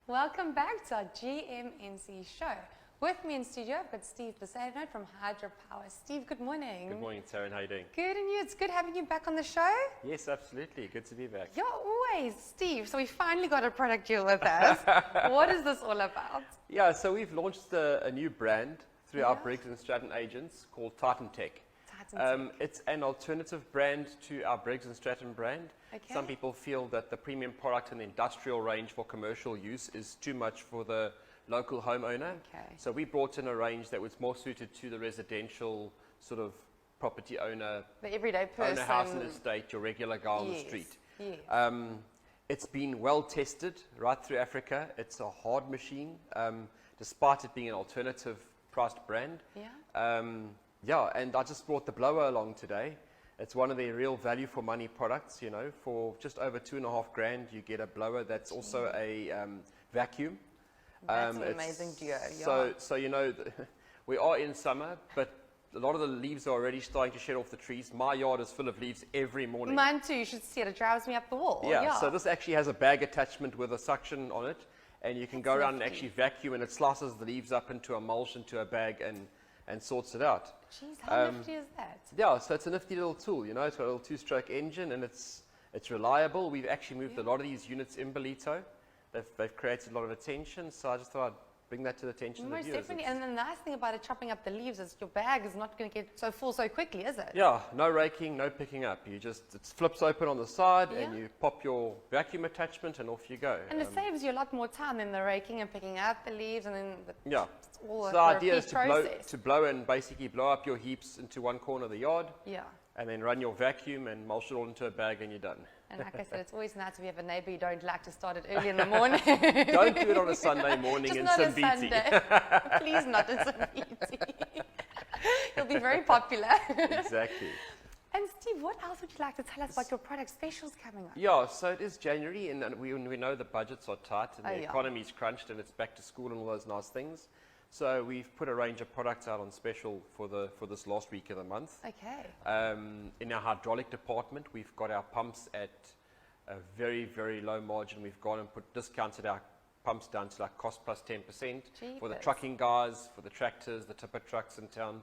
Welcome back to our GMNC show. With me in studio, I've got Steve Beschreibung from Hydropower. Steve, good morning. Good morning, Taryn. How are you doing? Good, and you? It's good having you back on the show. Yes, absolutely. Good to be back. Yeah, always. Steve, so we finally got a product deal with us. What is this all about? Yeah, so we've launched a new brand through our Briggs & Stratton agents called Titantec. It's an alternative brand to our Briggs & Stratton brand. Okay. Some people feel that the premium product in the industrial range for commercial use is too much for the local homeowner. Okay. So we brought in a range that was more suited to the residential sort of property owner, The everyday person. own a house and estate, your regular guy on the street. Yes. It's been well tested right through Africa. It's a hard machine, despite it being an alternative priced brand. Yeah. And I just brought the blower along today. It's one of the real value for money products, you know. For just over $2.5 grand, you get a blower that's also a vacuum. That's an amazing duo. Yeah. So you know, we are in summer, but a lot of the leaves are already starting to shed off the trees. My yard is full of leaves every morning. Mine too. You should see it. It drives me up the wall. Yeah, so this actually has a bag attachment with a suction on it, and you can go around and actually vacuum, and it slices the leaves up into a mulch, into a bag, and sorts it out. Jeez, how nifty is that? Yeah, so it's a nifty little tool, you know. It's got a little two-stroke engine, and it's reliable. We've actually moved a lot of these units in Belito. They've created a lot of attention, so I just thought I'd bring that to the attention of the Most viewers. definitely, and the nice thing about it chopping up the leaves is your bag is not going to get so full so quickly, is it? Yeah, no raking, no picking up. It flips open on the side, and Yeah. you pop your vacuum attachment, and off you go. And it saves you a lot more time than the raking and picking up the leaves, and then Yeah. it's all So a the idea is repeat process. to blow and basically blow up your heaps into one corner of the yard, Yeah. and then run your vacuum and mulch it all into a bag, and you're done. And like I said, it's always nice if you have a neighbour you don't like to start it early in the morning. Don't do it on a Sunday morning Just in not a Simbiti. Sunday. Please not in Simbiti. You'll be very popular. Exactly. And Steve, what else would you like to tell us about your product specials coming up? Yeah, so it is January, and we know the budgets are tight, and the yeah. economy's crunched, and it's back to school and all those nice things. So we've put a range of products out on special for this last week of the month. Okay. In our hydraulic department, we've got our pumps at a very, very low margin. We've gone and discounted our pumps down to like cost plus 10% for the Jeepers. trucking guys, for the tractors, the tipper trucks in town.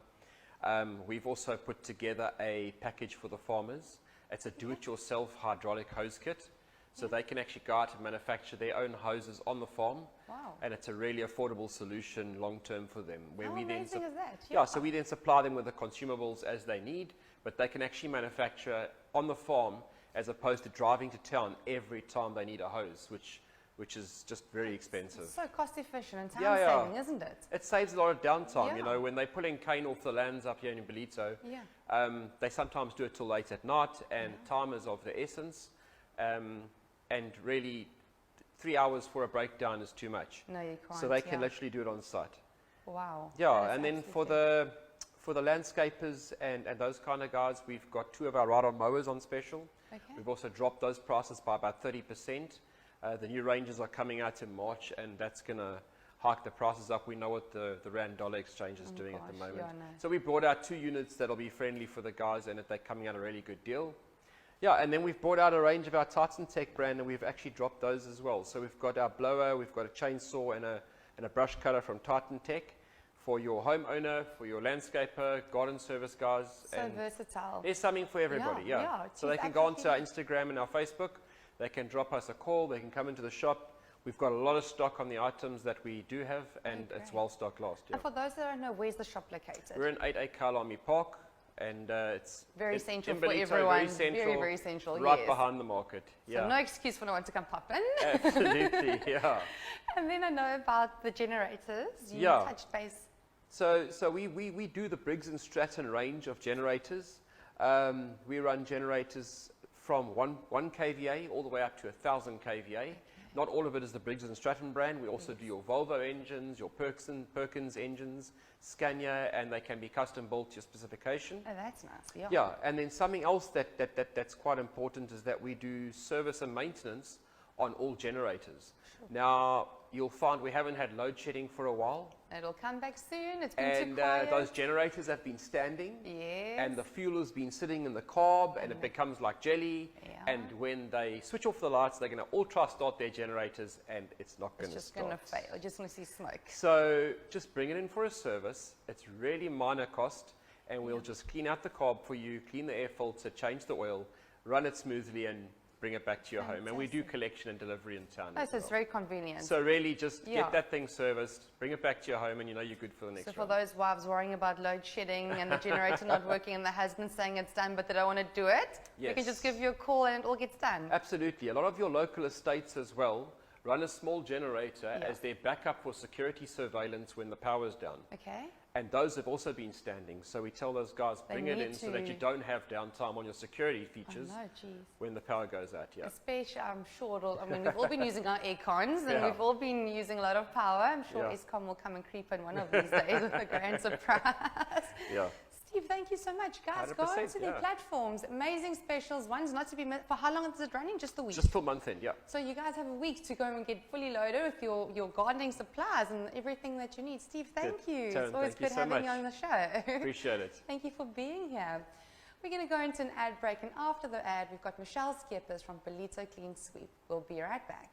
We've also put together a package for the farmers. It's a do-it-yourself hydraulic hose kit. So they can actually go out and manufacture their own hoses on the farm. Wow. And it's a really affordable solution long-term for them. Where How we then amazing is that? yeah, so we then supply them with the consumables as they need, but they can actually manufacture on the farm as opposed to driving to town every time they need a hose, which is just very expensive. It's so cost efficient and time Yeah. saving, isn't it? It saves a lot of downtime, you Yeah. know, when they're pulling cane off the lands up here in Belito. Yeah. They sometimes do it till late at night, and time is of the essence. And really, 3 hours for a breakdown is too much. No, you can't. So they can literally do it on site. Wow. Yeah, That is and then absolutely for the landscapers and those kind of guys, we've got 2 of our ride-on mowers on special. Okay. We've also dropped those prices by about 30%. The new ranges are coming out in March, and that's going to hike the prices up. We know what the Rand-dollar exchange is doing at the moment. Yeah, I know. So we brought out 2 units that'll be friendly for the guys, and they're coming out a really good deal. Yeah, and then we've brought out a range of our Titantec brand, and we've actually dropped those as well. So we've got our blower, we've got a chainsaw, and a brush cutter from Titantec for your homeowner, for your landscaper, garden service guys. So and versatile. there's something for everybody, yeah. So geez, they can go onto our absolutely. Instagram and our Facebook. They can drop us a call. They can come into the shop. We've got a lot of stock on the items that we do have, and it's well stocked last year. And for those that don't know, where's the shop located? We're in 8A Kailami Park, and it's Very central in for Ballito, everyone. Very central, Very, very central, right yes. behind the market. So Yeah, no excuse for no one to come pop in. absolutely. Yeah. And then I know about the generators. You Yeah. touched base. So we do the Briggs & Stratton range of generators. We run generators from 1 kVA all the way up to 1,000 kVA. Not all of it is the Briggs & Stratton brand. We also do your Volvo engines, your Perkins engines, Scania, and they can be custom built to your specification. Oh, that's nice. Yeah. Yeah, and then something else that's quite important is that we do service and maintenance on all generators. Now, you'll find we haven't had load shedding for a while. It'll come back soon. It's been too And quiet. those generators have been standing. Yes. And the fuel has been sitting in the carb, and it becomes like jelly. Yeah. And when they switch off the lights, they're going to all try to start their generators, and it's not going to It's just start. going to fail. You're just going to see smoke. So just bring it in for a service. It's really minor cost, and we'll just clean out the carb for you, clean the air filter, change the oil, run it smoothly, and bring it back to your home. And we do collection and delivery in town Oh, as so it's well. very convenient. So really just Yeah. get that thing serviced, bring it back to your home, and you know you're good for the next So for run. those wives worrying about load shedding and the generator not working and the husband saying it's done but they don't want to do it, you can Yes. just give you a call and it all gets done. Absolutely. A lot of your local estates as well run a small generator Yeah. as their backup for security surveillance when the power's down. Okay. And those have also been standing. So we tell those guys, They bring it need in so that you to- don't have downtime on your security Oh, features no, geez. when the power goes out. Yeah. Especially, I'm sure, we've all been using our aircons and Yeah. we've all been using a lot of power. I'm sure Yeah. ESCOM will come and creep in one of these days with a grand surprise. Yeah. Steve, thank you so much. Guys, go 100%, onto their yeah. platforms. Amazing specials. One's not to be missed. For how long is it running? Just a week? Just till month end, yeah. So you guys have a week to go and get fully loaded with your gardening supplies and everything that you need. Steve, thank Good. you. Taryn, It's always thank you good so having you much. on the show. Appreciate it. Thank you for being here. We're going to go into an ad break, and after the ad, we've got Michelle Skeppers from Belito Clean Sweep. We'll be right back.